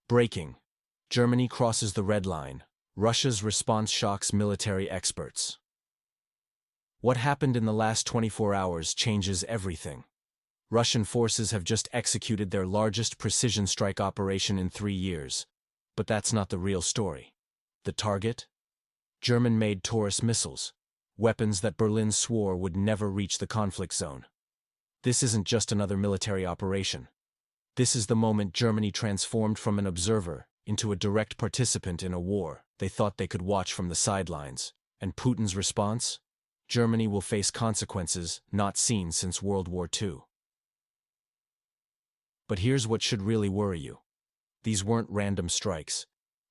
Breaking. Germany crosses the red line. Russia's response shocks military experts. What happened in the last 24 hours changes everything. Russian forces have just executed their largest precision strike operation in 3 years. But that's not the real story. The target? German-made Taurus missiles, weapons that Berlin swore would never reach the conflict zone. This isn't just another military operation. This is the moment Germany transformed from an observer into a direct participant in a war they thought they could watch from the sidelines. And Putin's response? Germany will face consequences not seen since World War II. But here's what should really worry you. These weren't random strikes.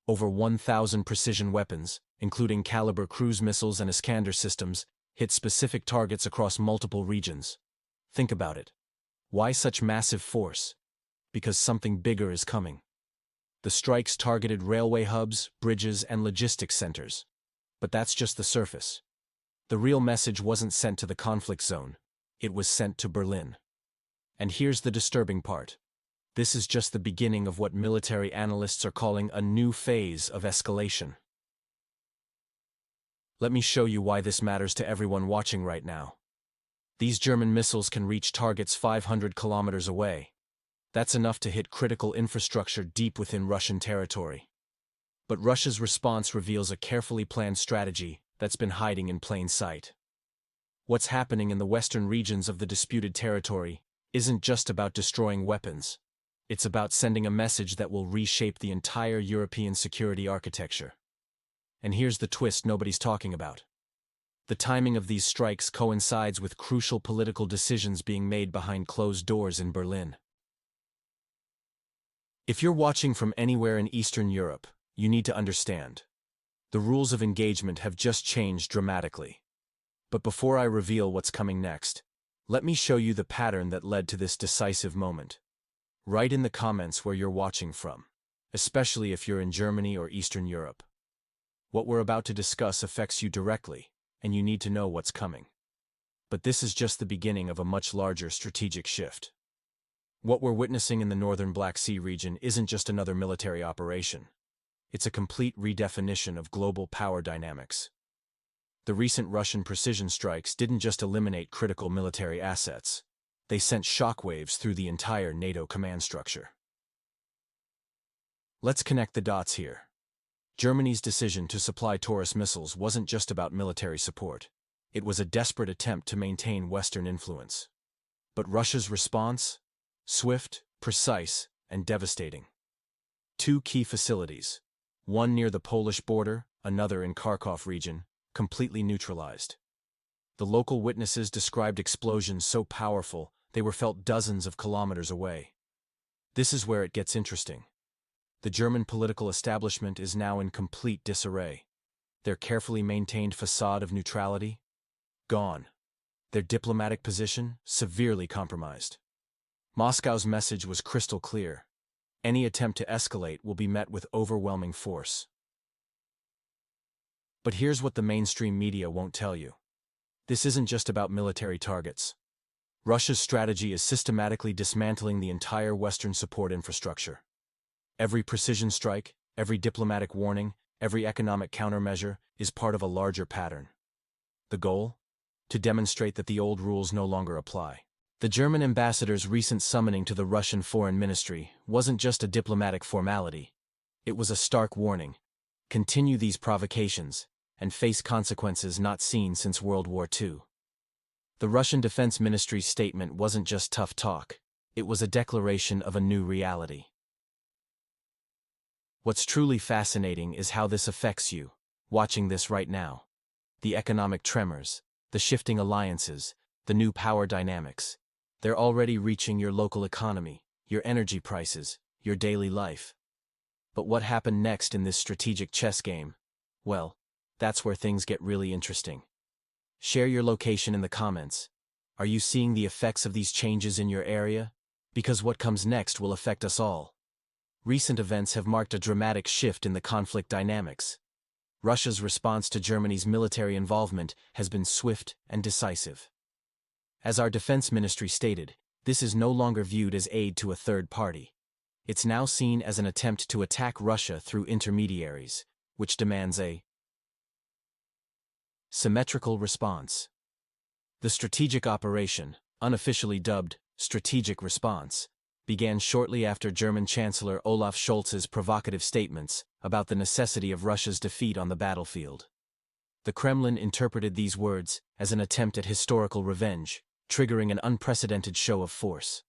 Over 1,000 precision weapons, including caliber cruise missiles and Iskander systems, hit specific targets across multiple regions. Think about it. Why such massive force? Because something bigger is coming. The strikes targeted railway hubs, bridges, and logistics centers. But that's just the surface. The real message wasn't sent to the conflict zone. It was sent to Berlin. And here's the disturbing part. This is just the beginning of what military analysts are calling a new phase of escalation. Let me show you why this matters to everyone watching right now. These German missiles can reach targets 500 kilometers away. That's enough to hit critical infrastructure deep within Russian territory. But Russia's response reveals a carefully planned strategy that's been hiding in plain sight. What's happening in the western regions of the disputed territory isn't just about destroying weapons. It's about sending a message that will reshape the entire European security architecture. And here's the twist nobody's talking about. The timing of these strikes coincides with crucial political decisions being made behind closed doors in Berlin. If you're watching from anywhere in Eastern Europe, you need to understand. The rules of engagement have just changed dramatically. But before I reveal what's coming next, let me show you the pattern that led to this decisive moment. Write in the comments where you're watching from, especially if you're in Germany or Eastern Europe. What we're about to discuss affects you directly, and you need to know what's coming. But this is just the beginning of a much larger strategic shift. What we're witnessing in the northern Black Sea region isn't just another military operation. It's a complete redefinition of global power dynamics. The recent Russian precision strikes didn't just eliminate critical military assets. They sent shockwaves through the entire NATO command structure. Let's connect the dots here. Germany's decision to supply Taurus missiles wasn't just about military support. It was a desperate attempt to maintain Western influence. But Russia's response? Swift, precise, and devastating. 2 key facilities, one near the Polish border, another in Kharkov region, completely neutralized. The local witnesses described explosions so powerful they were felt dozens of kilometers away. This is where it gets interesting. The German political establishment is now in complete disarray. Their carefully maintained facade of neutrality? Gone. Their diplomatic position? Severely compromised. Moscow's message was crystal clear. Any attempt to escalate will be met with overwhelming force. But here's what the mainstream media won't tell you. This isn't just about military targets. Russia's strategy is systematically dismantling the entire Western support infrastructure. Every precision strike, every diplomatic warning, every economic countermeasure is part of a larger pattern. The goal? To demonstrate that the old rules no longer apply. The German ambassador's recent summoning to the Russian Foreign Ministry wasn't just a diplomatic formality. It was a stark warning. Continue these provocations, and face consequences not seen since World War II. The Russian Defense Ministry's statement wasn't just tough talk. It was a declaration of a new reality. What's truly fascinating is how this affects you, watching this right now. The economic tremors, the shifting alliances, the new power dynamics. They're already reaching your local economy, your energy prices, your daily life. But what happened next in this strategic chess game? Well, that's where things get really interesting. Share your location in the comments. Are you seeing the effects of these changes in your area? Because what comes next will affect us all. Recent events have marked a dramatic shift in the conflict dynamics. Russia's response to Germany's military involvement has been swift and decisive. As our defense ministry stated, this is no longer viewed as aid to a third party. It's now seen as an attempt to attack Russia through intermediaries, which demands a symmetrical response. The strategic operation, unofficially dubbed strategic response, began shortly after German Chancellor Olaf Scholz's provocative statements about the necessity of Russia's defeat on the battlefield. The Kremlin interpreted these words as an attempt at historical revenge, triggering an unprecedented show of force.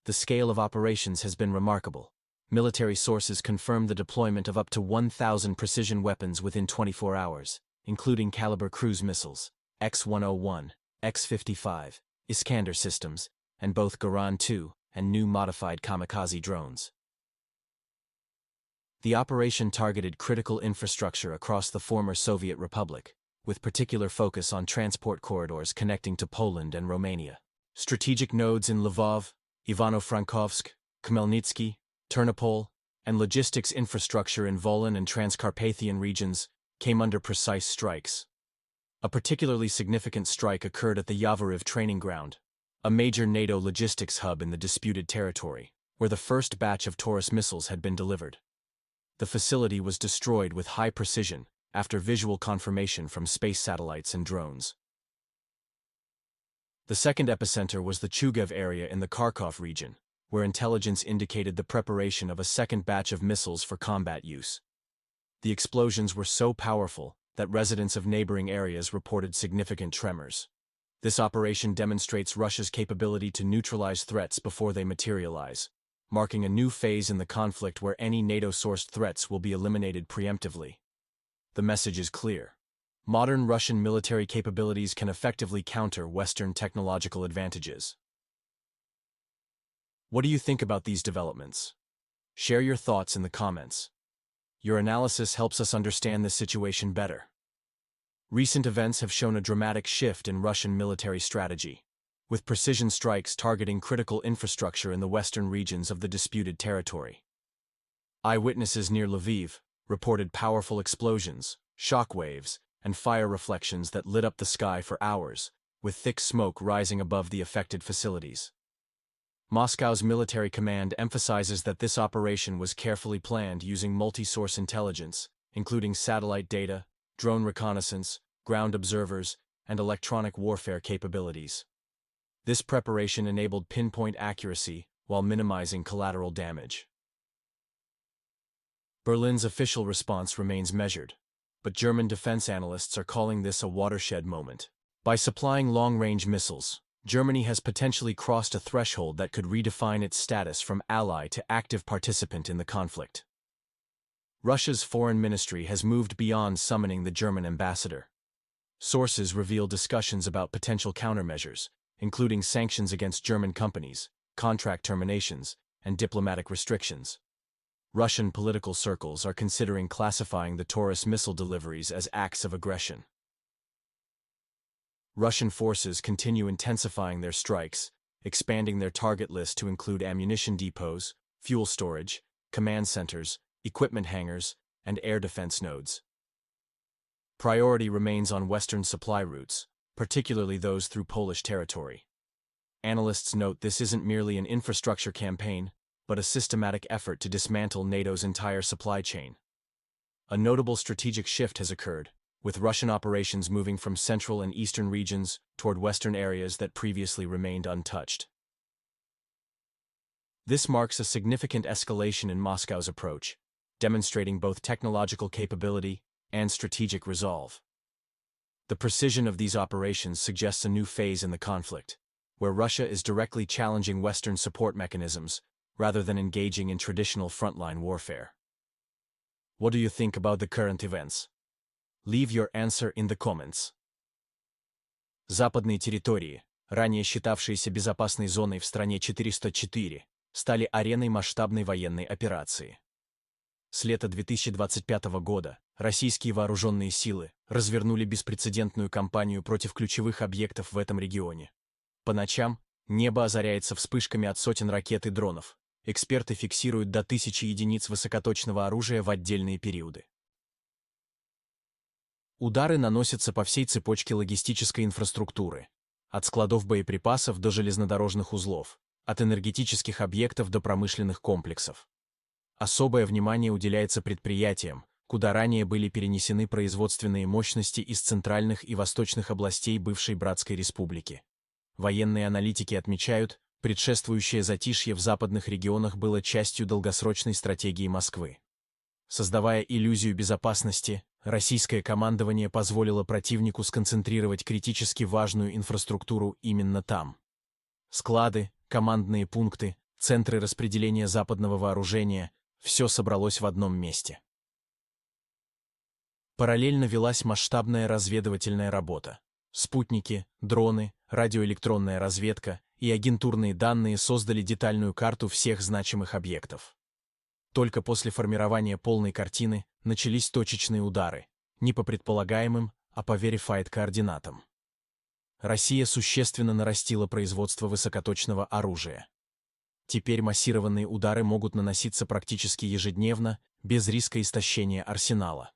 The scale of operations has been remarkable. Military sources confirmed the deployment of up to 1,000 precision weapons within 24 hours, including caliber cruise missiles, X-101, X-55, Iskander systems, and both Garan-2 and new modified kamikaze drones. The operation targeted critical infrastructure across the former Soviet Republic, with particular focus on transport corridors connecting to Poland and Romania. Strategic nodes in Lvov, Ivano-Frankovsk, Khmelnytsky, Ternopil, and logistics infrastructure in Volyn and Transcarpathian regions came under precise strikes. A particularly significant strike occurred at the Yavoriv training ground, a major NATO logistics hub in the disputed territory, where the first batch of Taurus missiles had been delivered. The facility was destroyed with high precision after visual confirmation from space satellites and drones. The second epicenter was the Chugev area in the Kharkov region, where intelligence indicated the preparation of a second batch of missiles for combat use. The explosions were so powerful that residents of neighboring areas reported significant tremors. This operation demonstrates Russia's capability to neutralize threats before they materialize, marking a new phase in the conflict where any NATO-sourced threats will be eliminated preemptively. The message is clear. Modern Russian military capabilities can effectively counter Western technological advantages. What do you think about these developments? Share your thoughts in the comments. Your analysis helps us understand the situation better. Recent events have shown a dramatic shift in Russian military strategy, with precision strikes targeting critical infrastructure in the western regions of the disputed territory. Eyewitnesses near Lviv reported powerful explosions, shock waves, and fire reflections that lit up the sky for hours, with thick smoke rising above the affected facilities. Moscow's military command emphasizes that this operation was carefully planned using multi-source intelligence, including satellite data, drone reconnaissance, ground observers, and electronic warfare capabilities. This preparation enabled pinpoint accuracy while minimizing collateral damage. Berlin's official response remains measured, but German defense analysts are calling this a watershed moment. By supplying long-range missiles, Germany has potentially crossed a threshold that could redefine its status from ally to active participant in the conflict. Russia's foreign ministry has moved beyond summoning the German ambassador. Sources reveal discussions about potential countermeasures, including sanctions against German companies, contract terminations, and diplomatic restrictions. Russian political circles are considering classifying the Taurus missile deliveries as acts of aggression. Russian forces continue intensifying their strikes, expanding their target list to include ammunition depots, fuel storage, command centers, equipment hangars, and air defense nodes. Priority remains on Western supply routes, particularly those through Polish territory. Analysts note this isn't merely an infrastructure campaign, but a systematic effort to dismantle NATO's entire supply chain. A notable strategic shift has occurred, with Russian operations moving from central and eastern regions toward western areas that previously remained untouched. This marks a significant escalation in Moscow's approach, demonstrating both technological capability and strategic resolve. The precision of these operations suggests a new phase in the conflict, where Russia is directly challenging Western support mechanisms rather than engaging in traditional frontline warfare. What do you think about the current events? Leave your answer in the comments. Западные территории, ранее считавшиеся безопасной зоной в стране 404, стали ареной масштабной военной операции. С лета 2025 года российские вооруженные силы развернули беспрецедентную кампанию против ключевых объектов в этом регионе. По ночам небо озаряется вспышками от сотен ракет и дронов. Эксперты фиксируют до 1000 единиц высокоточного оружия в отдельные периоды. Удары наносятся по всей цепочке логистической инфраструктуры, от складов боеприпасов до железнодорожных узлов, от энергетических объектов до промышленных комплексов. Особое внимание уделяется предприятиям, куда ранее были перенесены производственные мощности из центральных и восточных областей бывшей Братской Республики. Военные аналитики отмечают, предшествующее затишье в западных регионах было частью долгосрочной стратегии Москвы. Создавая иллюзию безопасности, российское командование позволило противнику сконцентрировать критически важную инфраструктуру именно там. Склады, командные пункты, центры распределения западного вооружения – все собралось в одном месте. Параллельно велась масштабная разведывательная работа. Спутники, дроны, радиоэлектронная разведка и агентурные данные создали детальную карту всех значимых объектов. Только после формирования полной картины начались точечные удары, не по предполагаемым, а по verified координатам. Россия существенно нарастила производство высокоточного оружия. Теперь массированные удары могут наноситься практически ежедневно, без риска истощения арсенала.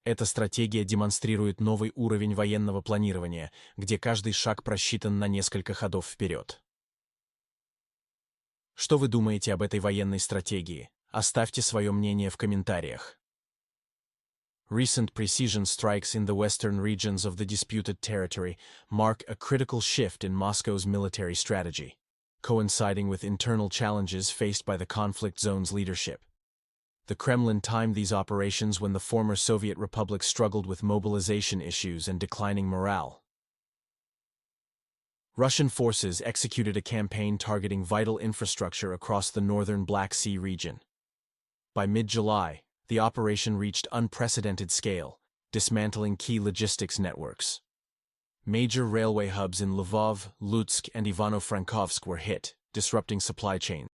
Эта стратегия демонстрирует новый уровень военного планирования, где каждый шаг просчитан на несколько ходов вперед. Что вы думаете об этой военной стратегии? Оставьте свое мнение в комментариях. Recent precision strikes in the western regions of the disputed territory mark a critical shift in Moscow's military strategy, coinciding with internal challenges faced by the conflict zone's leadership. The Kremlin timed these operations when the former Soviet republic struggled with mobilization issues and declining morale. Russian forces executed a campaign targeting vital infrastructure across the northern Black Sea region. By mid-July, the operation reached unprecedented scale, dismantling key logistics networks. Major railway hubs in Lvov, Lutsk, and Ivano-Frankovsk were hit, disrupting supply chains.